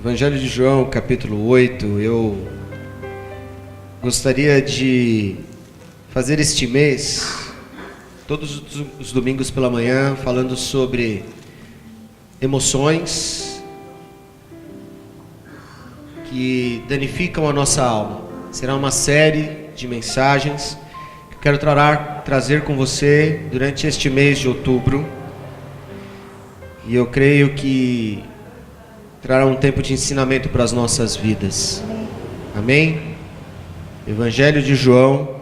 Evangelho de João, capítulo 8, eu gostaria de fazer este mês, todos os domingos pela manhã, falando sobre emoções que danificam a nossa alma. Será uma série de mensagens que eu quero trazer com você durante este mês de outubro. E eu creio que trará um tempo de ensinamento para as nossas vidas. Amém? Evangelho de João,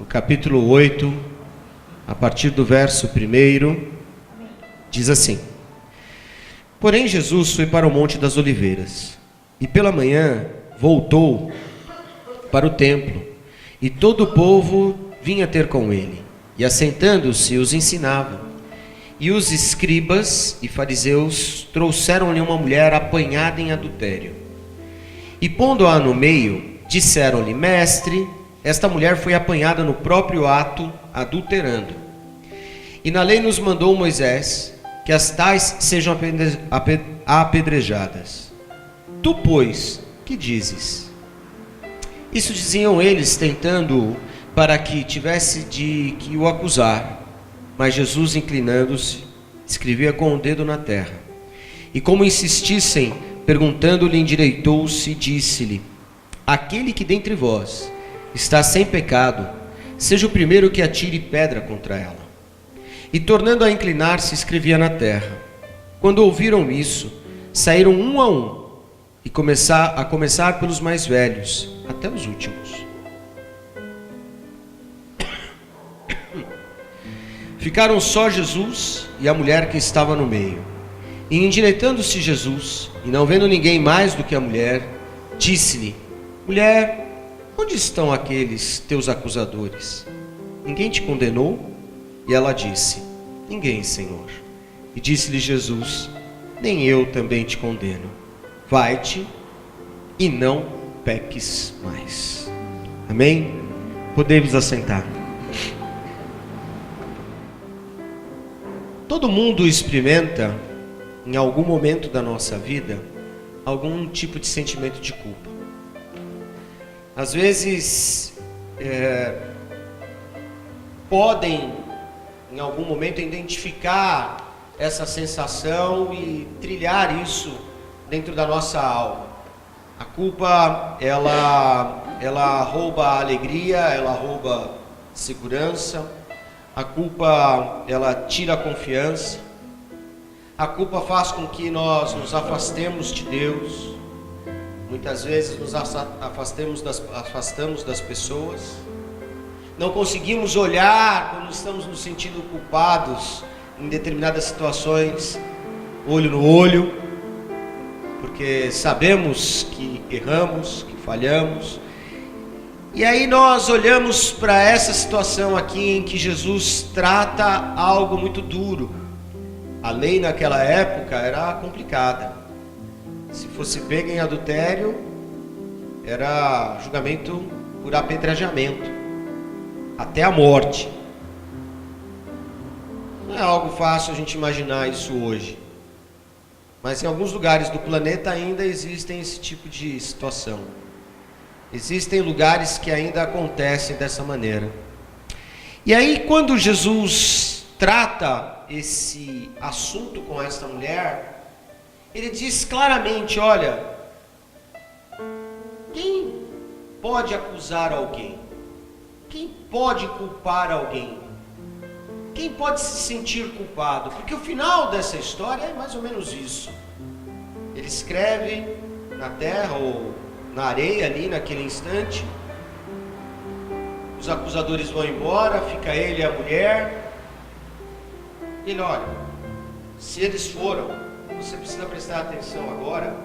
o capítulo 8, a partir do verso 1, diz assim: Porém Jesus foi para o Monte das Oliveiras, e pela manhã voltou para o templo, e todo o povo vinha ter com ele, e assentando-se os ensinava. E os escribas e fariseus trouxeram-lhe uma mulher apanhada em adultério. E pondo-a no meio, disseram-lhe: Mestre, esta mulher foi apanhada no próprio ato, adulterando. E na lei nos mandou Moisés que as tais sejam apedrejadas. Tu, pois, que dizes? Isso diziam eles, tentando-o, para que tivesse de que o acusar. Mas Jesus, inclinando-se, escrevia com o dedo na terra. E como insistissem, perguntando-lhe, endireitou-se e disse-lhe: Aquele que dentre vós está sem pecado, seja o primeiro que atire pedra contra ela. E tornando a inclinar-se, escrevia na terra. Quando ouviram isso, saíram um a um, e a começar pelos mais velhos, até os últimos. Ficaram só Jesus e a mulher que estava no meio. E endireitando-se Jesus, e não vendo ninguém mais do que a mulher, disse-lhe: Mulher, onde estão aqueles teus acusadores? Ninguém te condenou? E ela disse: Ninguém, Senhor. E disse-lhe Jesus: Nem eu também te condeno. Vai-te e não peques mais. Amém? Podemos assentar. Todo mundo experimenta, em algum momento da nossa vida, algum tipo de sentimento de culpa. Às vezes, podem, em algum momento, identificar essa sensação e trilhar isso dentro da nossa alma. A culpa, ela rouba a alegria, ela rouba a segurança. A culpa, ela tira a confiança. A culpa faz com que nós nos afastemos de Deus. Muitas vezes nos afastamos das pessoas. Não conseguimos olhar quando estamos nos sentindo culpados em determinadas situações, olho no olho, porque sabemos que erramos, que falhamos. E aí nós olhamos para essa situação aqui em que Jesus trata algo muito duro. A lei naquela época era complicada. Se fosse pego em adultério, era julgamento por apedrejamento, até a morte. Não é algo fácil a gente imaginar isso hoje. Mas em alguns lugares do planeta ainda existem esse tipo de situação. Existem lugares que ainda acontecem dessa maneira. E aí, quando Jesus trata esse assunto com essa mulher, ele diz claramente: olha, quem pode acusar alguém? Quem pode culpar alguém? Quem pode se sentir culpado? Porque o final dessa história é mais ou menos isso. Ele escreve na terra ou na areia ali naquele instante. Os acusadores vão embora, fica ele e a mulher. Ele: olha, se eles foram, você precisa prestar atenção agora,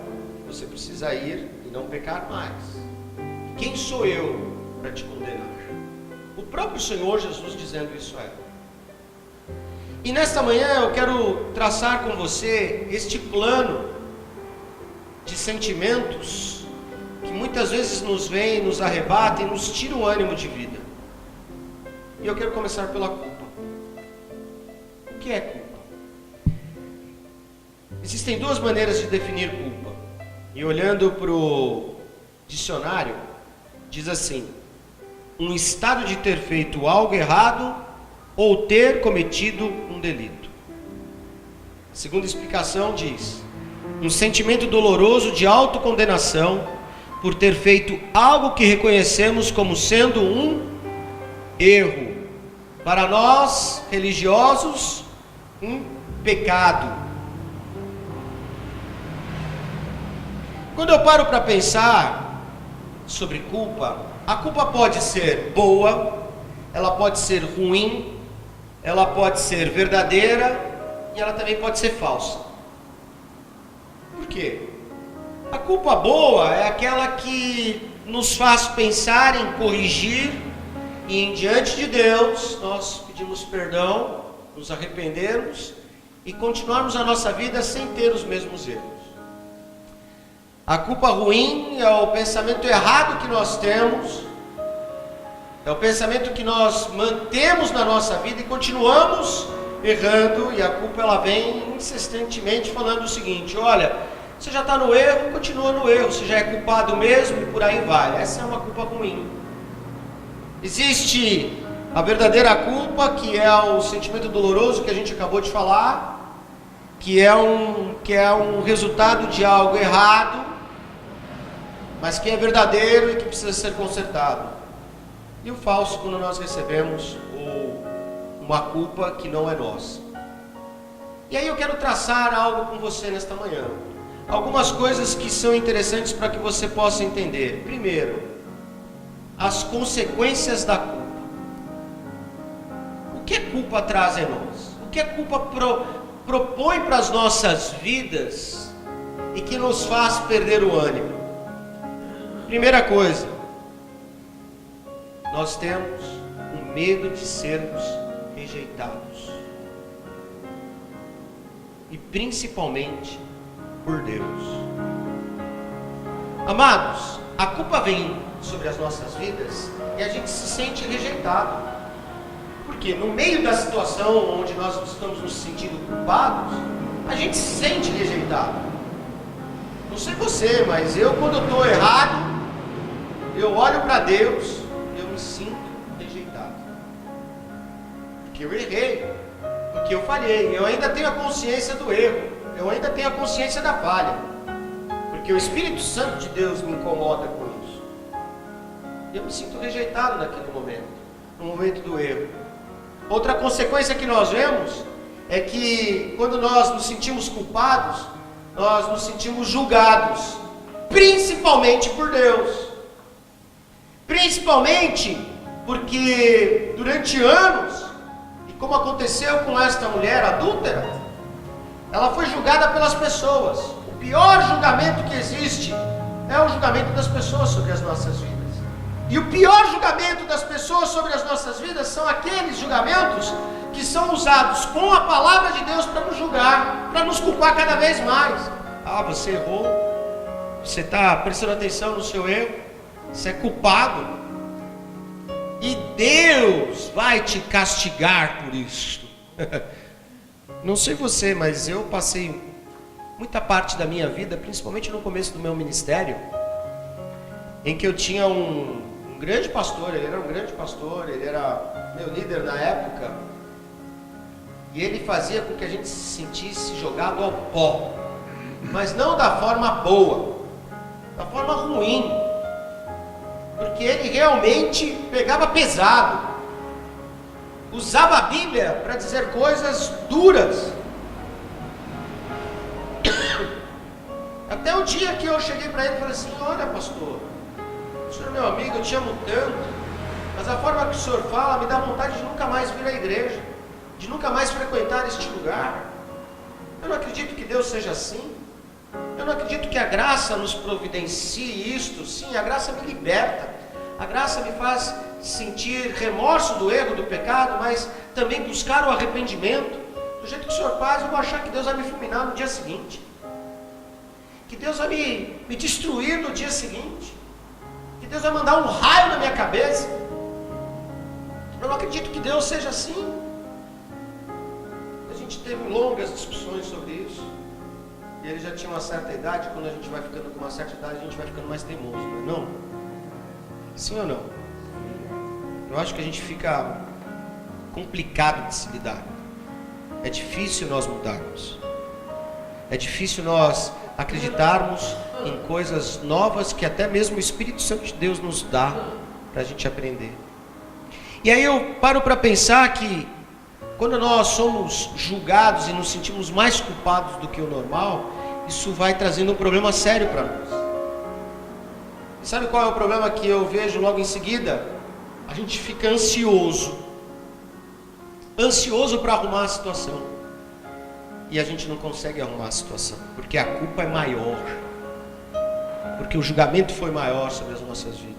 você precisa ir e não pecar mais. Quem sou eu para te condenar? O próprio Senhor Jesus dizendo isso a ela. E nesta manhã eu quero traçar com você este plano de sentimentos que muitas vezes nos vem, nos arrebata e nos tira o ânimo de vida. E eu quero começar pela culpa. O que é culpa? Existem duas maneiras de definir culpa. E olhando para o dicionário, diz assim: um estado de ter feito algo errado ou ter cometido um delito. A segunda explicação diz: um sentimento doloroso de autocondenação por ter feito algo que reconhecemos como sendo um erro. Para nós, religiosos, um pecado. Quando eu paro para pensar sobre culpa, a culpa pode ser boa, ela pode ser ruim, ela pode ser verdadeira e ela também pode ser falsa. Por quê? A culpa boa é aquela que nos faz pensar em corrigir e em diante de Deus nós pedimos perdão, nos arrependermos e continuarmos a nossa vida sem ter os mesmos erros. A culpa ruim é o pensamento errado que nós temos, é o pensamento que nós mantemos na nossa vida e continuamos errando, e a culpa ela vem insistentemente falando o seguinte: olha, você já está no erro, continua no erro, você já é culpado mesmo e por aí vai. Essa é uma culpa ruim. Existe a verdadeira culpa, que é o sentimento doloroso que a gente acabou de falar, que é um resultado de algo errado, mas que é verdadeiro e que precisa ser consertado. E o falso, quando nós recebemos uma culpa que não é nossa. E aí eu quero traçar algo com você nesta manhã. Algumas coisas que são interessantes para que você possa entender. Primeiro, as consequências da culpa. O que a culpa traz em nós? O que a culpa propõe para as nossas vidas e que nos faz perder o ânimo? Primeira coisa, nós temos o medo de sermos rejeitados, e principalmente por Deus. Amados, a culpa vem sobre as nossas vidas e a gente se sente rejeitado, porque no meio da situação onde nós estamos nos sentindo culpados, a gente se sente rejeitado. Não sei você, mas eu, quando eu estou errado, eu olho para Deus, eu me sinto rejeitado, porque eu errei, porque eu falhei, eu ainda tenho a consciência do erro, eu ainda tenho a consciência da falha, porque o Espírito Santo de Deus me incomoda com isso. Eu me sinto rejeitado naquele momento, no momento do erro. Outra consequência que nós vemos é que quando nós nos sentimos culpados, nós nos sentimos julgados, principalmente por Deus. Principalmente porque durante anos, e como aconteceu com esta mulher adúltera, ela foi julgada pelas pessoas. O pior julgamento que existe é o julgamento das pessoas sobre as nossas vidas. E o pior julgamento das pessoas sobre as nossas vidas são aqueles julgamentos que são usados com a palavra de Deus para nos julgar, para nos culpar cada vez mais. Ah, você errou, você está prestando atenção no seu erro, você é culpado, e Deus vai te castigar por isso. Não sei você, mas eu passei muita parte da minha vida, principalmente no começo do meu ministério, em que eu tinha um grande pastor, ele era um grande pastor, ele era meu líder na época, e ele fazia com que a gente se sentisse jogado ao pó, mas não da forma boa, da forma ruim, porque ele realmente pegava pesado, usava a Bíblia para dizer coisas duras. Até o dia que eu cheguei para ele e falei assim: olha, pastor, o senhor é meu amigo, eu te amo tanto, mas a forma que o senhor fala me dá vontade de nunca mais vir à igreja, de nunca mais frequentar este lugar. Eu não acredito que Deus seja assim. Eu não acredito que a graça nos providencie isto. Sim, a graça me liberta, a graça me faz sentir remorso do erro, do pecado, mas também buscar o arrependimento. Do jeito que o senhor faz, eu vou achar que Deus vai me fulminar no dia seguinte, que Deus vai me destruir no dia seguinte, que Deus vai mandar um raio na minha cabeça. Eu não acredito que Deus seja assim. A gente teve longas discussões sobre isso. E ele já tinha uma certa idade. Quando a gente vai ficando com uma certa idade, a gente vai ficando mais teimoso, não é não? Sim ou não? Eu acho que a gente fica complicado de se lidar. É difícil nós mudarmos. É difícil nós acreditarmos em coisas novas que até mesmo o Espírito Santo de Deus nos dá para a gente aprender. E aí eu paro para pensar que quando nós somos julgados e nos sentimos mais culpados do que o normal, isso vai trazendo um problema sério para nós. E sabe qual é o problema que eu vejo logo em seguida? A gente fica ansioso para arrumar a situação. E a gente não consegue arrumar a situação, porque a culpa é maior, porque o julgamento foi maior sobre as nossas vidas.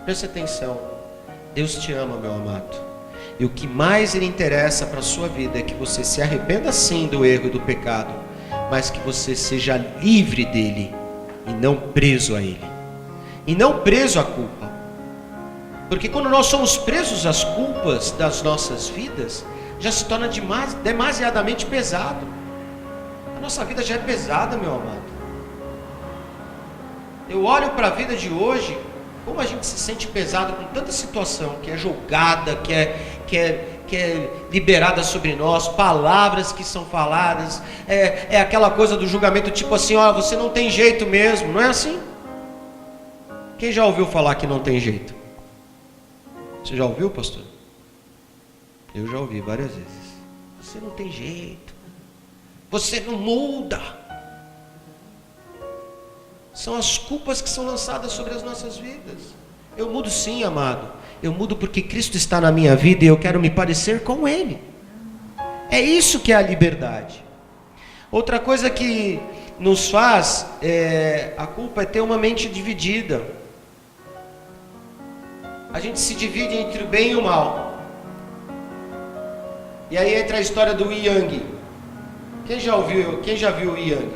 Preste atenção, Deus te ama, meu amado, e o que mais lhe interessa para a sua vida é que você se arrependa sim do erro e do pecado, mas que você seja livre dele e não preso a ele, e não preso à culpa. Porque quando nós somos presos às culpas das nossas vidas, já se torna demasiadamente pesado. A nossa vida já é pesada, meu amado. Eu olho para a vida de hoje, como a gente se sente pesado com tanta situação que é jogada, que é liberada sobre nós, palavras que são faladas, é aquela coisa do julgamento tipo assim, ó, você não tem jeito mesmo, não é assim? Quem já ouviu falar que não tem jeito? Você já ouviu, pastor? Eu já ouvi várias vezes. Você não tem jeito. Você não muda. São as culpas que são lançadas sobre as nossas vidas. Eu mudo sim, amado. Eu mudo porque Cristo está na minha vida e eu quero me parecer com Ele. É isso que é a liberdade. Outra coisa que nos faz, a culpa é ter uma mente dividida. A gente se divide entre o bem e o mal. E aí entra a história do Yang. Quem já viu o Yang?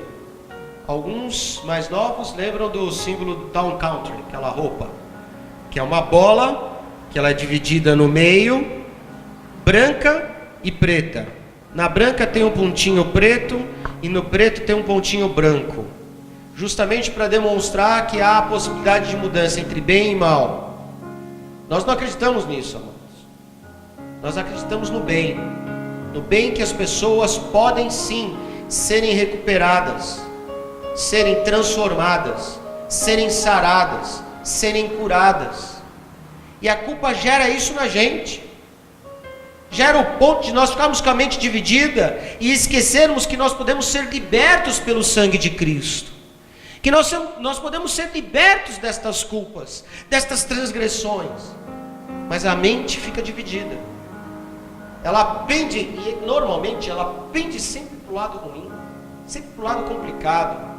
Alguns mais novos lembram do símbolo do Town Country, aquela roupa, que é uma bola, que ela é dividida no meio, branca e preta. Na branca tem um pontinho preto e no preto tem um pontinho branco, justamente para demonstrar que há a possibilidade de mudança entre bem e mal. Nós não acreditamos nisso, amados. Nós acreditamos no bem que as pessoas podem sim serem recuperadas, serem transformadas, serem saradas, serem curadas. E a culpa gera isso na gente. Gera o ponto de nós ficarmos com a mente dividida e esquecermos que nós podemos ser libertos pelo sangue de Cristo. Que nós podemos ser libertos destas culpas, destas transgressões. Mas a mente fica dividida. Ela pende, e normalmente ela pende sempre para o lado ruim, sempre para o lado complicado.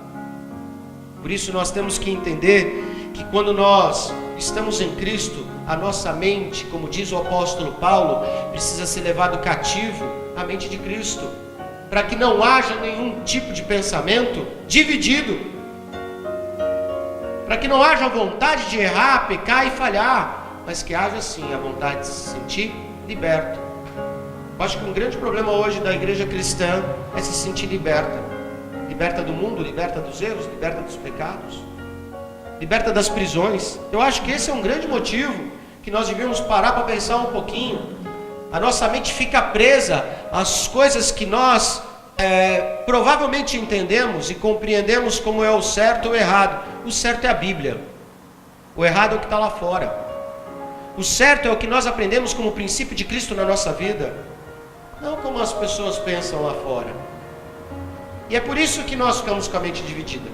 Por isso nós temos que entender que quando nós estamos em Cristo, a nossa mente, como diz o apóstolo Paulo, precisa ser levado cativo à mente de Cristo, para que não haja nenhum tipo de pensamento dividido, para que não haja vontade de errar, pecar e falhar, mas que haja sim a vontade de se sentir liberto. Eu acho que um grande problema hoje da igreja cristã é se sentir liberta. Liberta do mundo, liberta dos erros, liberta dos pecados, liberta das prisões. Eu acho que esse é um grande motivo que nós devemos parar para pensar um pouquinho. A nossa mente fica presa às coisas que nós provavelmente entendemos e compreendemos como é o certo ou o errado. O certo é a Bíblia, o errado é o que está lá fora. O certo é o que nós aprendemos como princípio de Cristo na nossa vida, não como as pessoas pensam lá fora. E é por isso que nós ficamos com a mente dividida.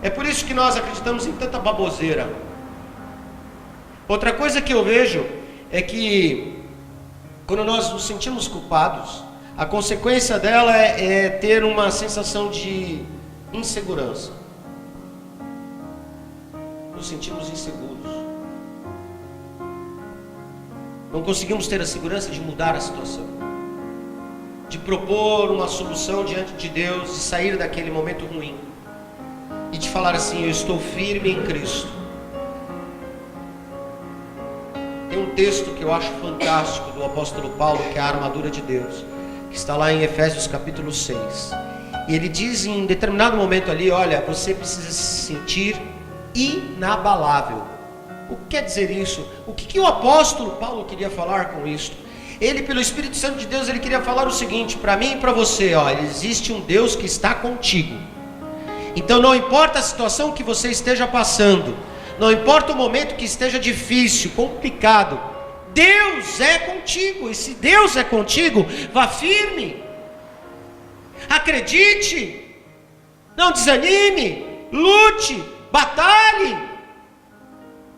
É por isso que nós acreditamos em tanta baboseira. Outra coisa que eu vejo é que quando nós nos sentimos culpados, a consequência dela é ter uma sensação de insegurança. Nos sentimos inseguros. Não conseguimos ter a segurança de mudar a situação, de propor uma solução diante de Deus, de sair daquele momento ruim e de falar assim: eu estou firme em Cristo. Tem um texto que eu acho fantástico do apóstolo Paulo, que é a armadura de Deus, que está lá em Efésios capítulo 6. E ele diz em determinado momento ali, olha, você precisa se sentir inabalável. O que quer dizer isso? O que o apóstolo Paulo queria falar com isso? Ele, pelo Espírito Santo de Deus, ele queria falar o seguinte, para mim e para você, ó, existe um Deus que está contigo. Então não importa a situação que você esteja passando, não importa o momento que esteja difícil, complicado, Deus é contigo. E se Deus é contigo, vá firme, acredite, não desanime, lute, batalhe,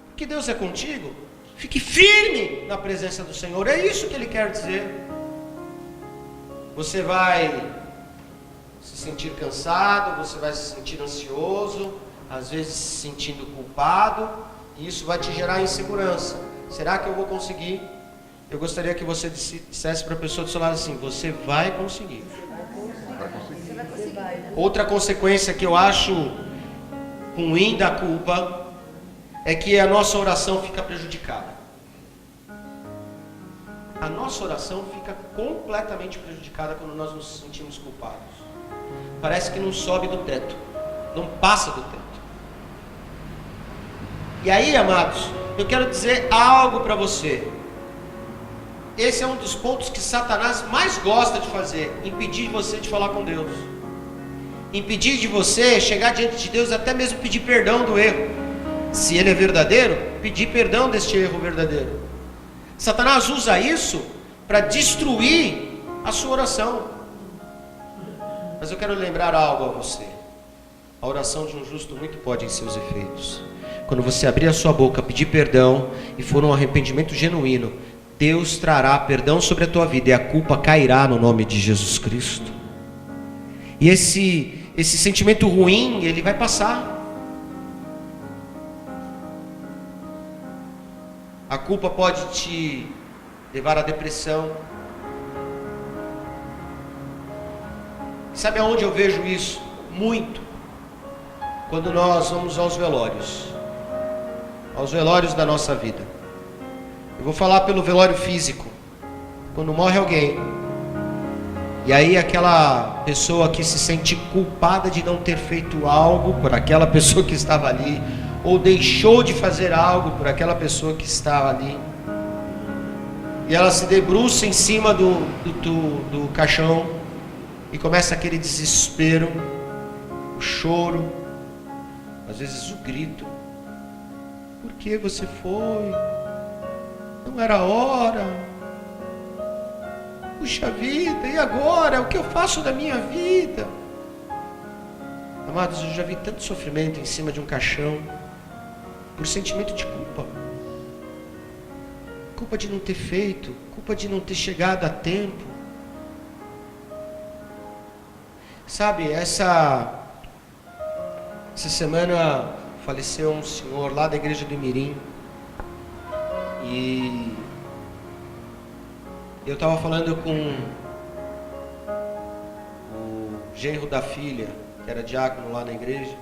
porque Deus é contigo. Fique firme na presença do Senhor, é isso que Ele quer dizer. Você vai se sentir cansado, você vai se sentir ansioso, às vezes se sentindo culpado, e isso vai te gerar insegurança. Será que eu vou conseguir? Eu gostaria que você dissesse para a pessoa do seu lado assim: você vai conseguir. Outra consequência que eu acho ruim da culpa é que a nossa oração fica prejudicada. A nossa oração fica completamente prejudicada quando nós nos sentimos culpados. Parece que não sobe do teto, não passa do teto. E aí, amados, eu quero dizer algo para você. Esse é um dos pontos que Satanás mais gosta de fazer: impedir você de falar com Deus, impedir de você chegar diante de Deus, até mesmo pedir perdão do erro. Se ele é verdadeiro, pedir perdão deste erro verdadeiro. Satanás usa isso para destruir a sua oração. Mas eu quero lembrar algo a você: a oração de um justo muito pode em seus efeitos. Quando você abrir a sua boca, pedir perdão e for um arrependimento genuíno, Deus trará perdão sobre a tua vida e a culpa cairá no nome de Jesus Cristo. E esse sentimento ruim, ele vai passar. A culpa pode te levar à depressão. Sabe aonde eu vejo isso? Muito. Quando nós vamos aos velórios da nossa vida. Eu vou falar pelo velório físico. Quando morre alguém, e aí aquela pessoa que se sente culpada de não ter feito algo por aquela pessoa que estava ali, ou deixou de fazer algo por aquela pessoa que estava ali, e ela se debruça em cima do caixão e começa aquele desespero, o choro, às vezes o grito: por que você foi? Não era a hora. Puxa vida, e agora? O que eu faço da minha vida? Amados, eu já vi tanto sofrimento em cima de um caixão por sentimento de culpa. Culpa de não ter feito, culpa de não ter chegado a tempo. Sabe, essa semana faleceu um senhor lá da igreja do Imirim. E eu estava falando com o genro da filha, que era diácono lá na igreja,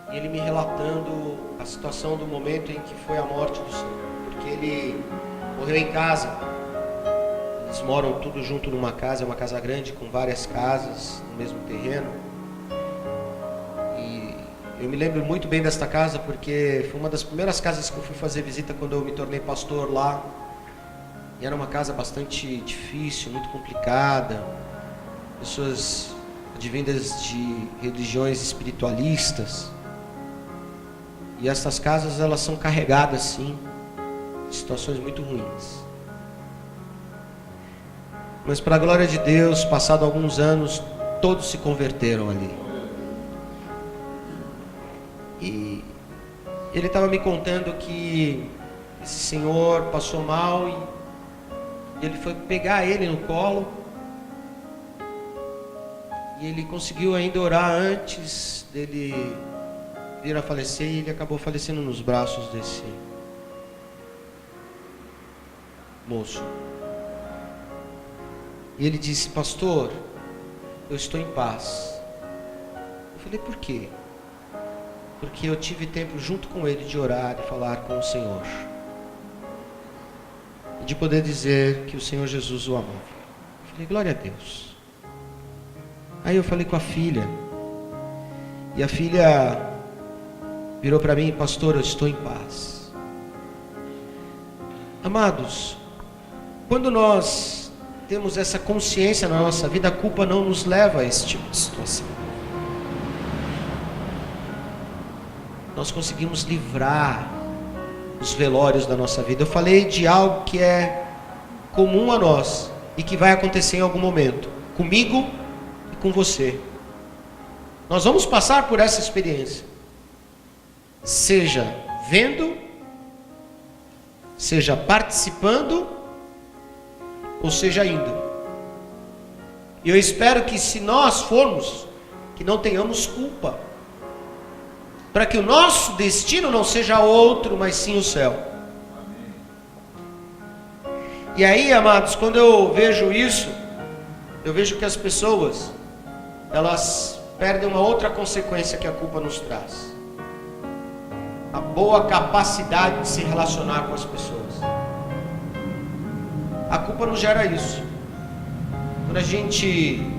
e ele me relatando a situação do momento em que foi a morte do senhor, porque ele morreu em casa. Eles moram tudo junto numa casa, é uma casa grande com várias casas no mesmo terreno. E eu me lembro muito bem desta casa porque foi uma das primeiras casas que eu fui fazer visita quando eu me tornei pastor lá. E era uma casa bastante difícil, muito complicada, pessoas advindas de religiões espiritualistas. E essas casas, elas são carregadas sim de situações muito ruins. Mas para a glória de Deus, passado alguns anos, todos se converteram ali. E ele estava me contando que esse senhor passou mal e ele foi pegar ele no colo. E ele conseguiu ainda orar antes dele vir a falecer, e ele acabou falecendo nos braços desse moço. E ele disse: pastor, eu estou em paz. Eu falei: por quê? Porque eu tive tempo junto com ele de orar e falar com o Senhor, e de poder dizer que o Senhor Jesus o amava. Eu falei: glória a Deus. Aí eu falei com a filha, e a filha virou para mim: pastor, eu estou em paz. Amados, quando nós temos essa consciência na nossa vida, a culpa não nos leva a esse tipo de situação. Nós conseguimos livrar os velórios da nossa vida. Eu falei de algo que é comum a nós e que vai acontecer em algum momento, comigo e com você. Nós vamos passar por essa experiência, seja vendo, seja participando, ou seja indo. E eu espero que, se nós formos, que não tenhamos culpa, para que o nosso destino não seja outro, mas sim o céu. E aí, amados, quando eu vejo isso, eu vejo que as pessoas, elas perdem uma outra consequência que a culpa nos traz: a boa capacidade de se relacionar com as pessoas. A culpa nos gera isso. Quando a gente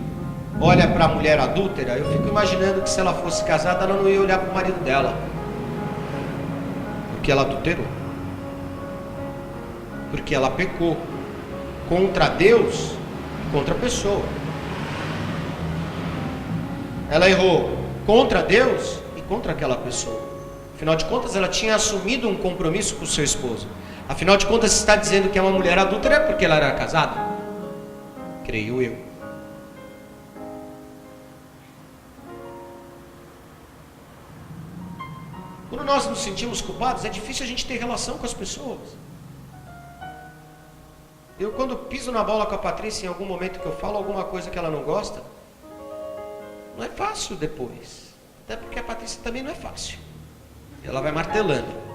olha para a mulher adúltera, eu fico imaginando que, se ela fosse casada, ela não ia olhar para o marido dela, porque ela adulterou, porque ela pecou contra Deus e contra a pessoa. Ela errou contra Deus e contra aquela pessoa. Afinal de contas, ela tinha assumido um compromisso com o seu esposo. Afinal de contas, se está dizendo que é uma mulher adúltera, é porque ela era casada? Creio eu. Quando nós nos sentimos culpados, é difícil a gente ter relação com as pessoas. Eu, quando piso na bola com a Patrícia, em algum momento que eu falo alguma coisa que ela não gosta, não é fácil depois. Até porque a Patrícia também não é fácil. Ela vai martelando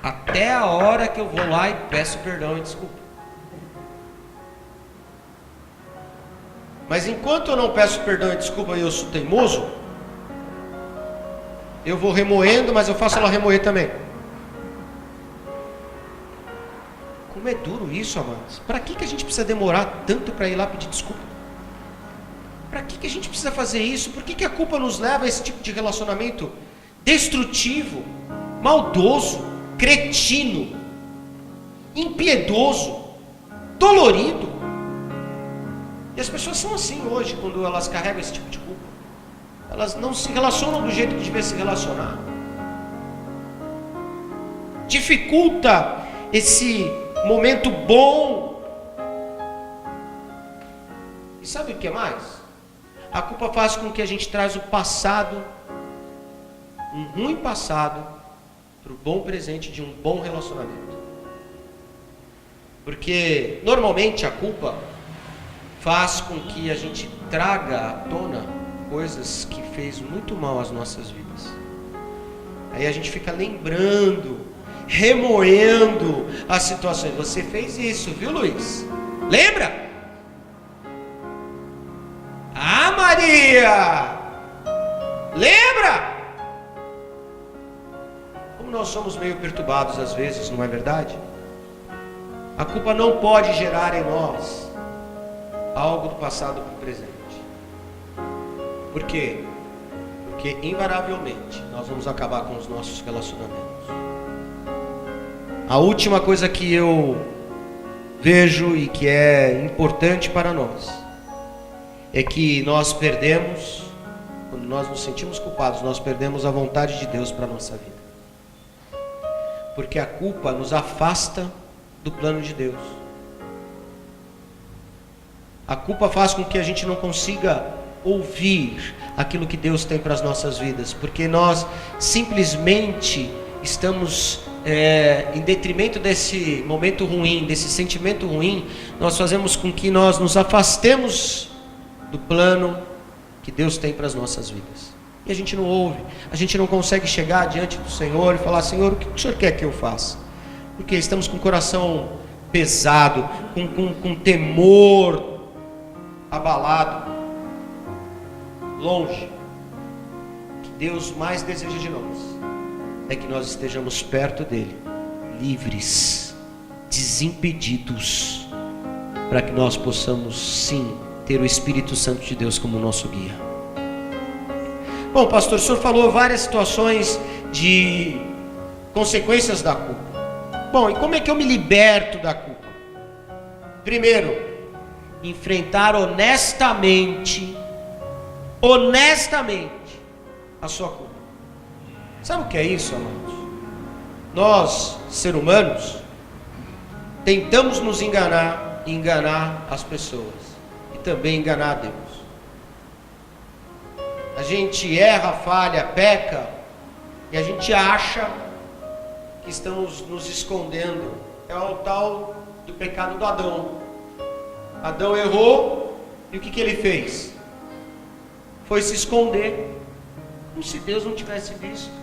até a hora que eu vou lá e peço perdão e desculpa. Mas enquanto eu não peço perdão e desculpa e eu sou teimoso, eu vou remoendo, mas eu faço ela remoer também. Como é duro isso, amados. Para que a gente precisa demorar tanto para ir lá pedir desculpa? Para que a gente precisa fazer isso? Por que a culpa nos leva a esse tipo de relacionamento destrutivo, maldoso, cretino, impiedoso, dolorido? E as pessoas são assim hoje, quando elas carregam esse tipo de culpa. Elas não se relacionam do jeito que devia se relacionar. Dificulta esse momento bom. E sabe o que mais? A culpa faz com que a gente traz o passado, um ruim passado, para o bom presente de um bom relacionamento. Porque normalmente a culpa faz com que a gente traga à tona coisas que fez muito mal às nossas vidas. Aí a gente fica lembrando, remoendo as situações. Você fez isso, viu, Luiz? Lembra? Ah, Maria! Lembra? Como nós somos meio perturbados às vezes, não é verdade? A culpa não pode gerar em nós algo do passado para o presente. Por quê? Porque invariavelmente nós vamos acabar com os nossos relacionamentos. A última coisa que eu vejo e que é importante para nós é que nós perdemos, quando nós nos sentimos culpados, nós perdemos a vontade de Deus para a nossa vida. Porque a culpa nos afasta do plano de Deus. A culpa faz com que a gente não consiga ouvir aquilo que Deus tem para as nossas vidas, porque nós simplesmente estamos em detrimento desse momento ruim, desse sentimento ruim, nós fazemos com que nós nos afastemos do plano que Deus tem para as nossas vidas. E a gente não ouve, a gente não consegue chegar diante do Senhor e falar: Senhor, o que o Senhor quer que eu faça? Porque estamos com o coração pesado, com temor abalado, longe. O que Deus mais deseja de nós é que nós estejamos perto dele, livres, desimpedidos, para que nós possamos sim ter o Espírito Santo de Deus como nosso guia. Bom, pastor, o senhor falou várias situações de consequências da culpa. Bom, e como é que eu me liberto da culpa? Primeiro, enfrentar honestamente a sua culpa. Sabe o que é isso, amados? Nós, seres humanos, tentamos nos enganar e enganar as pessoas, e também enganar a Deus. A gente erra, falha, peca, e a gente acha que estamos nos escondendo. É o tal do pecado do Adão. Adão errou, e o que ele fez? Foi se esconder, como se Deus não tivesse visto.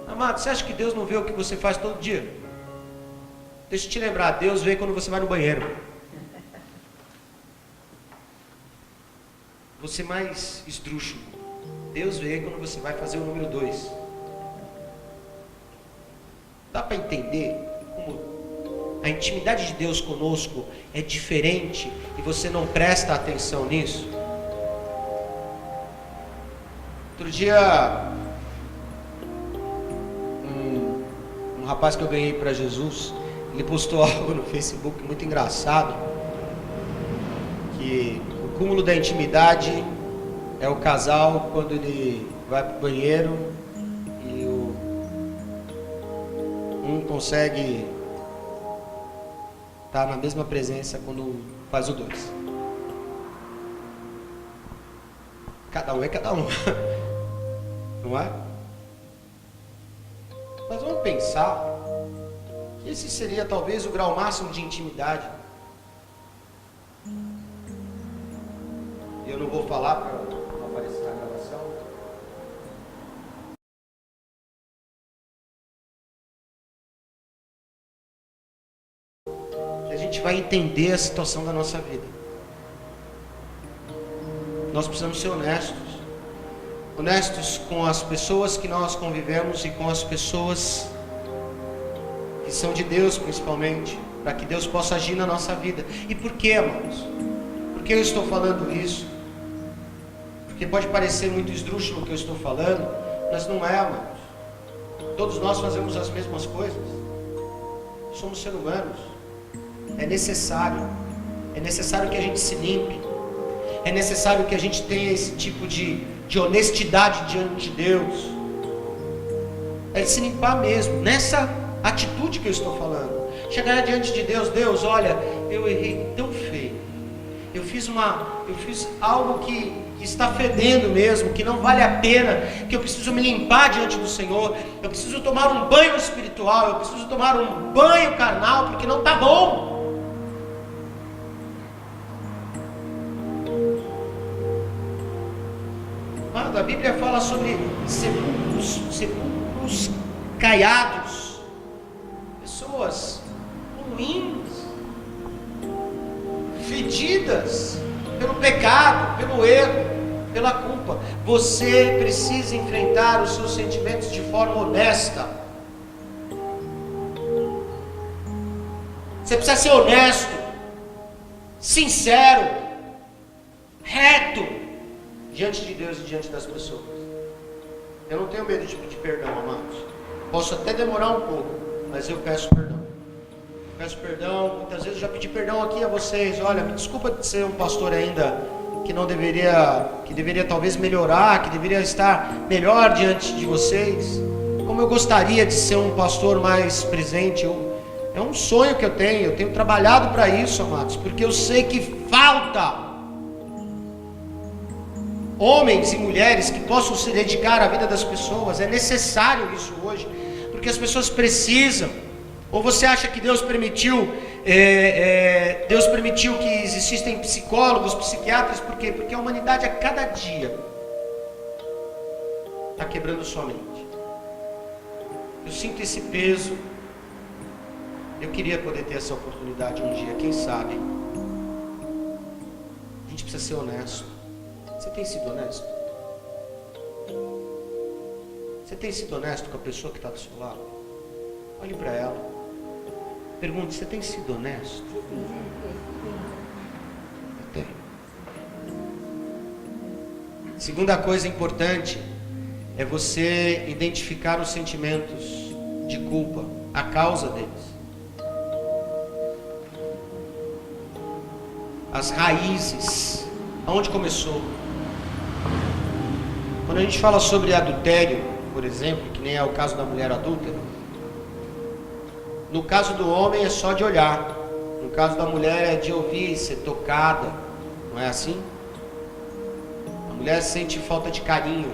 Amado, você acha que Deus não vê o que você faz todo dia? Deixa eu te lembrar, Deus vê quando você vai no banheiro. Você mais esdrúxulo, Deus vê quando você vai fazer o número 2. Dá para entender como a intimidade de Deus conosco é diferente e você não presta atenção nisso? Outro dia, um rapaz que eu ganhei para Jesus, ele postou algo no Facebook muito engraçado, que o cúmulo da intimidade é o casal quando ele vai para o banheiro e um consegue estar na mesma presença quando faz o 2. Cada um é cada um, não é? Mas vamos pensar que esse seria talvez o grau máximo de intimidade. Eu não vou falar para não aparecer na gravação. A gente vai entender a situação da nossa vida. Nós precisamos ser honestos. Honestos com as pessoas que nós convivemos e com as pessoas que são de Deus principalmente, para que Deus possa agir na nossa vida. E por que, amados? Por que eu estou falando isso? Porque pode parecer muito esdrúxulo o que eu estou falando, mas não é, amados. Todos nós fazemos as mesmas coisas. Somos seres humanos. É necessário que a gente se limpe. É necessário que a gente tenha esse tipo de honestidade diante de Deus. É se limpar mesmo, nessa atitude que eu estou falando. Chegar diante de Deus, Deus, olha, eu errei tão feio. Eu fiz algo que está fedendo mesmo, que não vale a pena, que eu preciso me limpar diante do Senhor. Eu preciso tomar um banho espiritual, eu preciso tomar um banho carnal, porque não está bom. A Bíblia fala sobre sepulcros caiados, pessoas ruins, fedidas pelo pecado, pelo erro, pela culpa. Você precisa enfrentar os seus sentimentos de forma honesta. Você precisa ser honesto, sincero, reto diante de Deus e diante das pessoas. Eu não tenho medo de pedir perdão, amados. Posso até demorar um pouco, mas eu peço perdão. Peço perdão, muitas vezes eu já pedi perdão aqui a vocês. Olha, me desculpa de ser um pastor ainda que deveria talvez melhorar, que deveria estar melhor diante de vocês. Como eu gostaria de ser um pastor mais presente. É um sonho que eu tenho trabalhado para isso, amados, porque eu sei que falta homens e mulheres que possam se dedicar à vida das pessoas. É necessário isso hoje, porque as pessoas precisam. Ou você acha que Deus permitiu que existissem psicólogos, psiquiatras? Por quê? Porque a humanidade a cada dia está quebrando sua mente. Eu sinto esse peso. Eu queria poder ter essa oportunidade um dia, quem sabe. A gente precisa ser honesto. Você tem sido honesto? Você tem sido honesto com a pessoa que está do seu lado? Olhe para ela. Pergunte, você tem sido honesto? Tem. Segunda coisa importante é você identificar os sentimentos de culpa, a causa deles. As raízes, aonde começou. Quando a gente fala sobre adultério, por exemplo, que nem é o caso da mulher adúltera, no caso do homem é só de olhar, no caso da mulher é de ouvir, ser tocada, não é assim? A mulher sente falta de carinho.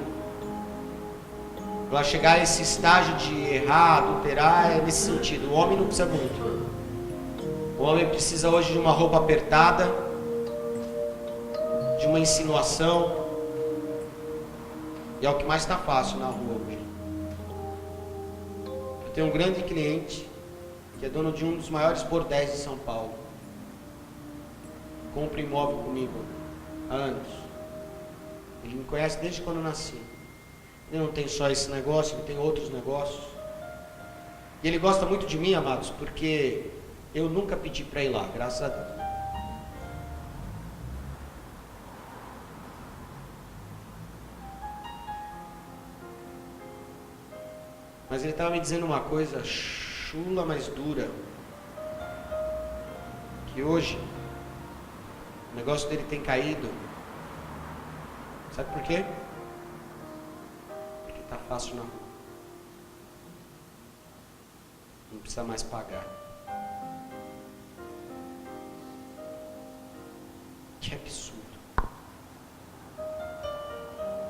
Para chegar a esse estágio de errar, adulterar, é nesse sentido. O homem não precisa muito. O homem precisa hoje de uma roupa apertada, de uma insinuação, e é o que mais está fácil na rua hoje. Eu tenho um grande cliente que é dono de um dos maiores bordéis de São Paulo. Compra imóvel comigo há anos. Ele me conhece desde quando eu nasci. Ele não tem só esse negócio, ele tem outros negócios. E ele gosta muito de mim, amados, porque eu nunca pedi para ir lá, graças a Deus. Mas ele estava me dizendo uma coisa chula, mas dura. Que hoje o negócio dele tem caído. Sabe por quê? Porque está fácil na rua. Não precisa mais pagar. Que absurdo.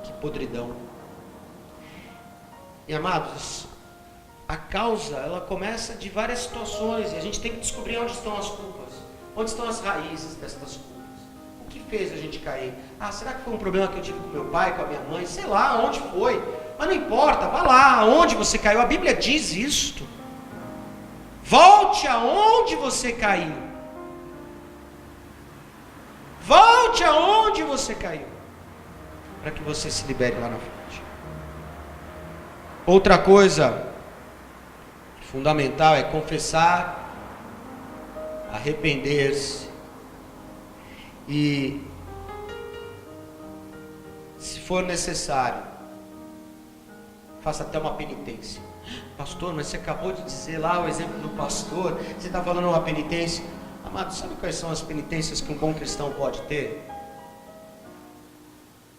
Que podridão. E amados, a causa, ela começa de várias situações, e a gente tem que descobrir onde estão as culpas, onde estão as raízes destas culpas. O que fez a gente cair? Ah, será que foi um problema que eu tive com meu pai, com a minha mãe? Sei lá, onde foi? Mas não importa, vá lá, aonde você caiu. A Bíblia diz isto. Volte aonde você caiu. Volte aonde você caiu, para que você se libere lá na frente. Outra coisa fundamental é confessar, arrepender-se e, se for necessário, faça até uma penitência. Pastor, mas você acabou de dizer lá o exemplo do pastor, você está falando uma penitência. Amado, sabe quais são as penitências que um bom cristão pode ter?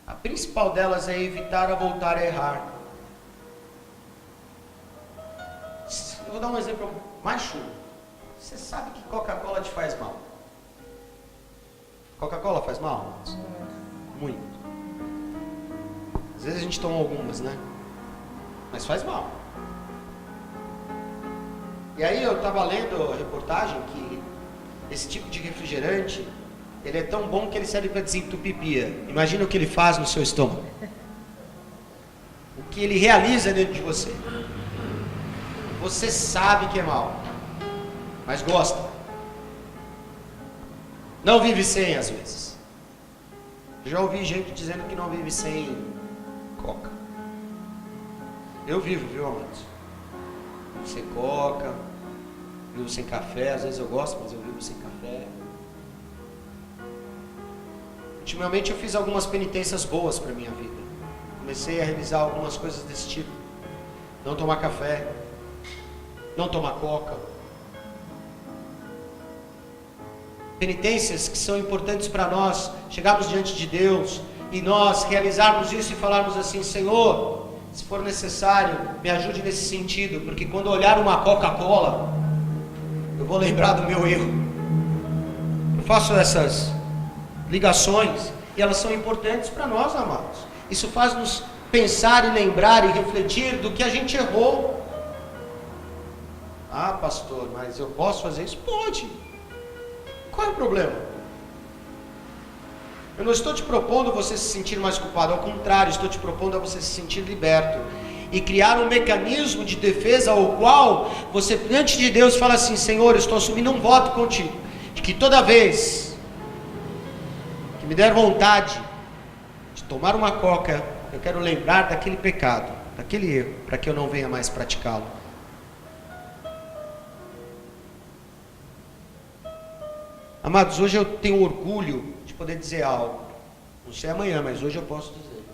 A principal delas é evitar a voltar a errar. Eu vou dar um exemplo mais chulo. Você sabe que Coca-Cola te faz mal? Coca-Cola faz mal? Muito. Às vezes a gente toma algumas, né? Mas faz mal. E aí eu estava lendo a reportagem que esse tipo de refrigerante, ele é tão bom que ele serve para desentupir pia. Imagina o que ele faz no seu estômago. O que ele realiza dentro de você. Você sabe que é mal, mas gosta. Não vive sem às vezes. Já ouvi gente dizendo que não vive sem coca. Eu vivo, viu, amados? Vivo sem coca, vivo sem café. Às vezes eu gosto, mas eu vivo sem café. Ultimamente eu fiz algumas penitências boas para minha vida. Comecei a realizar algumas coisas desse tipo. Não tomar café, não tomar coca. Penitências que são importantes para nós chegarmos diante de Deus e nós realizarmos isso e falarmos assim: Senhor, se for necessário, me ajude nesse sentido, porque quando eu olhar uma Coca-Cola, eu vou lembrar do meu erro. Eu faço essas ligações e elas são importantes para nós, amados. Isso faz nos pensar e lembrar e refletir do que a gente errou. Ah, pastor, mas eu posso fazer isso? Pode. Qual é o problema? Eu não estou te propondo você se sentir mais culpado, ao contrário, estou te propondo a você se sentir liberto e criar um mecanismo de defesa ao qual você, diante de Deus, fala assim: Senhor, eu estou assumindo um voto contigo, de que toda vez que me der vontade de tomar uma coca, eu quero lembrar daquele pecado, daquele erro, para que eu não venha mais praticá-lo. Amados, hoje eu tenho orgulho de poder dizer algo. Não sei amanhã, mas hoje eu posso dizer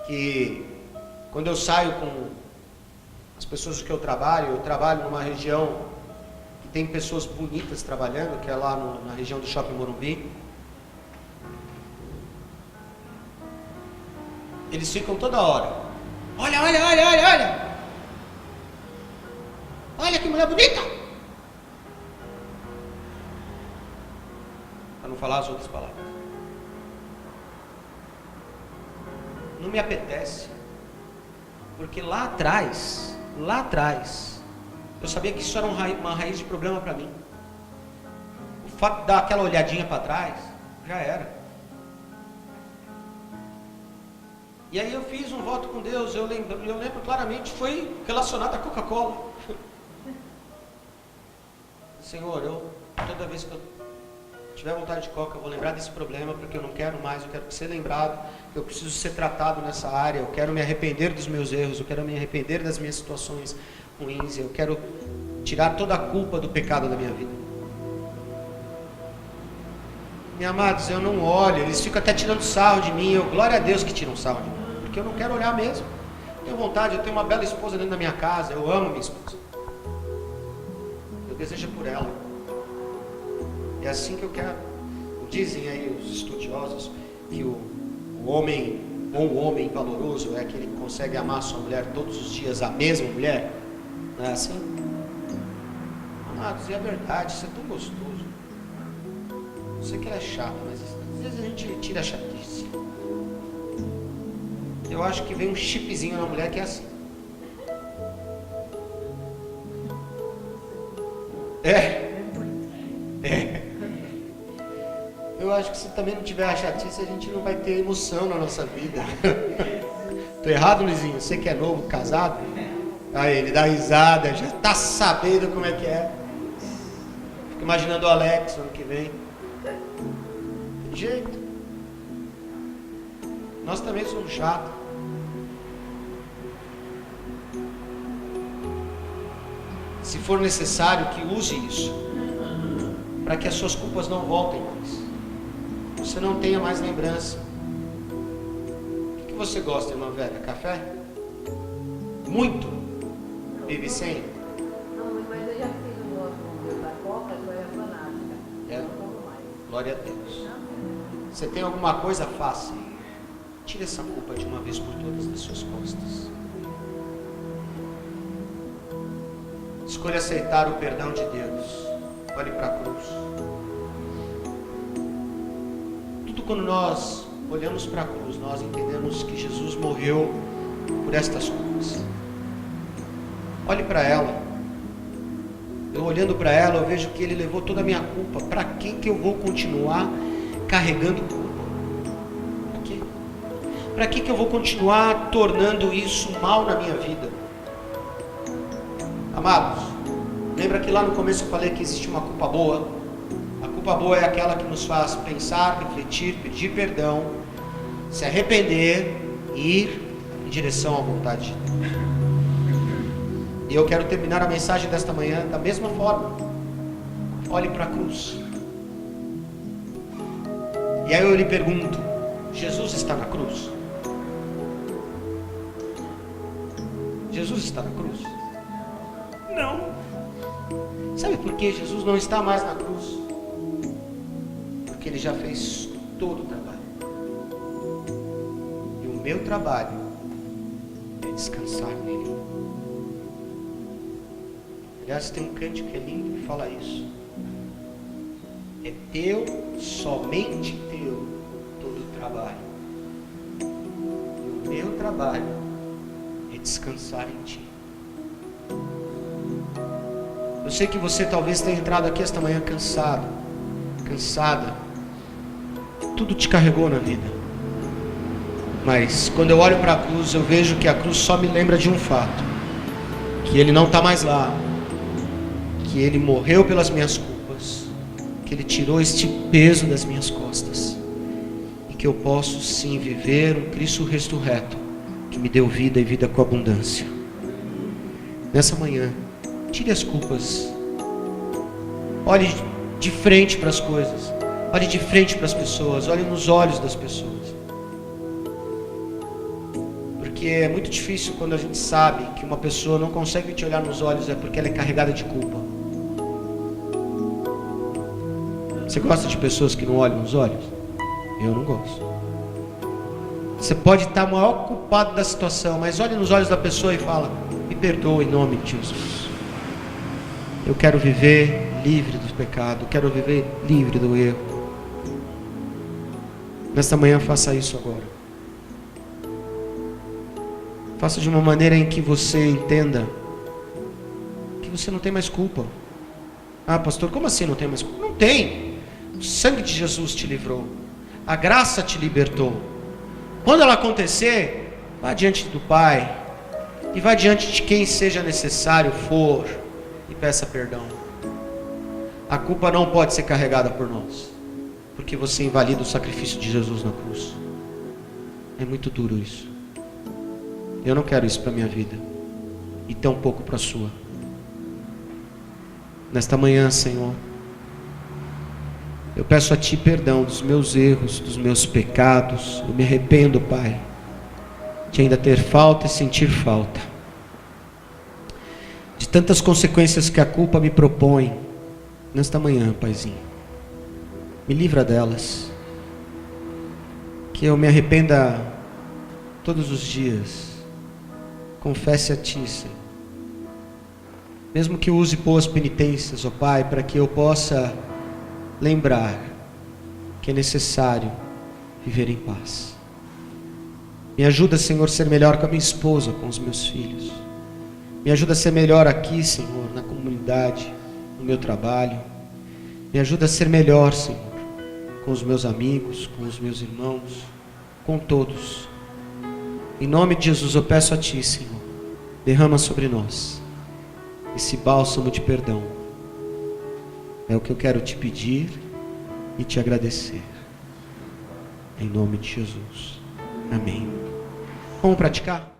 que quando eu saio com as pessoas que eu trabalho numa região que tem pessoas bonitas trabalhando, que é lá na região do Shopping Morumbi. Eles ficam toda hora: olha, olha, olha, olha, olha, olha que mulher bonita, para não falar as outras palavras. Não me apetece, porque lá atrás, eu sabia que isso era uma raiz de problema para mim. O fato de dar aquela olhadinha para trás, já era. E aí eu fiz um voto com Deus, eu lembro claramente, foi relacionado à Coca-Cola. Senhor, toda vez que eu tiver vontade de coca, eu vou lembrar desse problema, porque eu não quero mais, eu quero ser lembrado, eu preciso ser tratado nessa área, eu quero me arrepender dos meus erros, eu quero me arrepender das minhas situações ruins, eu quero tirar toda a culpa do pecado da minha vida. Meus amados, eu não olho, eles ficam até tirando sarro de mim, glória a Deus que tiram sarro de mim, porque eu não quero olhar mesmo. Eu tenho vontade, eu tenho uma bela esposa dentro da minha casa, eu amo minha esposa, eu desejo por ela. É assim que eu quero. Dizem aí os estudiosos que o homem, bom homem valoroso, é aquele que consegue amar sua mulher todos os dias, a mesma mulher. Não é assim? Amados, é verdade, isso é tão gostoso. Eu sei que ela é chata, mas às vezes a gente tira a chatice. Eu acho que vem um chipzinho na mulher que é assim. É. Eu acho que se também não tiver a chatice, a gente não vai ter emoção na nossa vida. Tô errado, Luizinho? Você que é novo, casado? Aí ele dá risada, já tá sabendo como é que é. Fico imaginando o Alex ano que vem. Tem jeito. Nós também somos chatos. Se for necessário, que use isso, para que as suas culpas não voltem mais. Você não tenha mais lembrança. O que você gosta, irmã velha? Café? Muito? Bebe sem? Não, mas eu já fiz o gosto da coca, eu era fanática. É? Não tomo mais. Glória a Deus. Você tem alguma coisa? Faça. Tire essa culpa de uma vez por todas das suas costas. Escolha aceitar o perdão de Deus. Olhe para a cruz. Quando nós olhamos para a cruz, nós entendemos que Jesus morreu por estas culpas. Olhe para ela. Eu olhando para ela, eu vejo que Ele levou toda a minha culpa. Para que eu vou continuar carregando culpa? Para quê? Para que eu vou continuar tornando isso mal na minha vida? Amados, lembra que lá no começo eu falei que existe uma culpa boa? A culpa boa é aquela que nos faz pensar, refletir, pedir perdão, se arrepender e ir em direção à vontade de Deus. E eu quero terminar a mensagem desta manhã da mesma forma. Olhe para a cruz. E aí eu lhe pergunto: Jesus está na cruz? Jesus está na cruz? Não. Sabe por que Jesus não está mais na cruz? Porque Ele já fez todo o trabalho. E o meu trabalho é descansar nele. Aliás, tem um cântico que é lindo que fala isso. É teu, somente teu, todo o trabalho. E o meu trabalho é descansar em ti. Eu sei que você talvez tenha entrado aqui esta manhã cansado, cansada. Tudo te carregou na vida. Mas quando eu olho para a cruz, eu vejo que a cruz só me lembra de um fato: que Ele não está mais lá, que Ele morreu pelas minhas culpas, que Ele tirou este peso das minhas costas, e que eu posso sim viver um Cristo ressurreto, que me deu vida e vida com abundância. Nessa manhã, tire as culpas. Olhe de frente para as coisas. Olhe de frente para as pessoas. Olhe nos olhos das pessoas. Porque é muito difícil quando a gente sabe que uma pessoa não consegue te olhar nos olhos, é porque ela é carregada de culpa. Você gosta de pessoas que não olham nos olhos? Eu não gosto. Você pode estar o maior culpado da situação, mas olhe nos olhos da pessoa e fala: me perdoa em nome de Jesus. Eu quero viver livre do pecado, eu quero viver livre do erro. Nesta manhã faça isso agora. Faça de uma maneira em que você entenda que você não tem mais culpa. Ah, pastor, como assim não tem mais culpa? Não tem. O sangue de Jesus te livrou. A graça te libertou. Quando ela acontecer, vá diante do Pai e vá diante de quem seja necessário for e peça perdão. A culpa não pode ser carregada por nós, porque você invalida o sacrifício de Jesus na cruz. É muito duro isso. Eu não quero isso para a minha vida, e tampouco para a sua. Nesta manhã, Senhor, eu peço a Ti perdão dos meus erros, dos meus pecados. Eu me arrependo, Pai, de ainda ter falta e sentir falta, de tantas consequências que a culpa me propõe. Nesta manhã, Paizinho, me livra delas, que eu me arrependa todos os dias. Confesse a Ti, Senhor, mesmo que eu use boas penitências, ó Pai, para que eu possa lembrar que é necessário viver em paz. Me ajuda, Senhor, a ser melhor com a minha esposa, com os meus filhos. Me ajuda a ser melhor aqui, Senhor, na comunidade, no meu trabalho. Me ajuda a ser melhor, Senhor, com os meus amigos, com os meus irmãos, com todos. Em nome de Jesus eu peço a Ti, Senhor, derrama sobre nós esse bálsamo de perdão. É o que eu quero Te pedir e Te agradecer. Em nome de Jesus. Amém. Vamos praticar?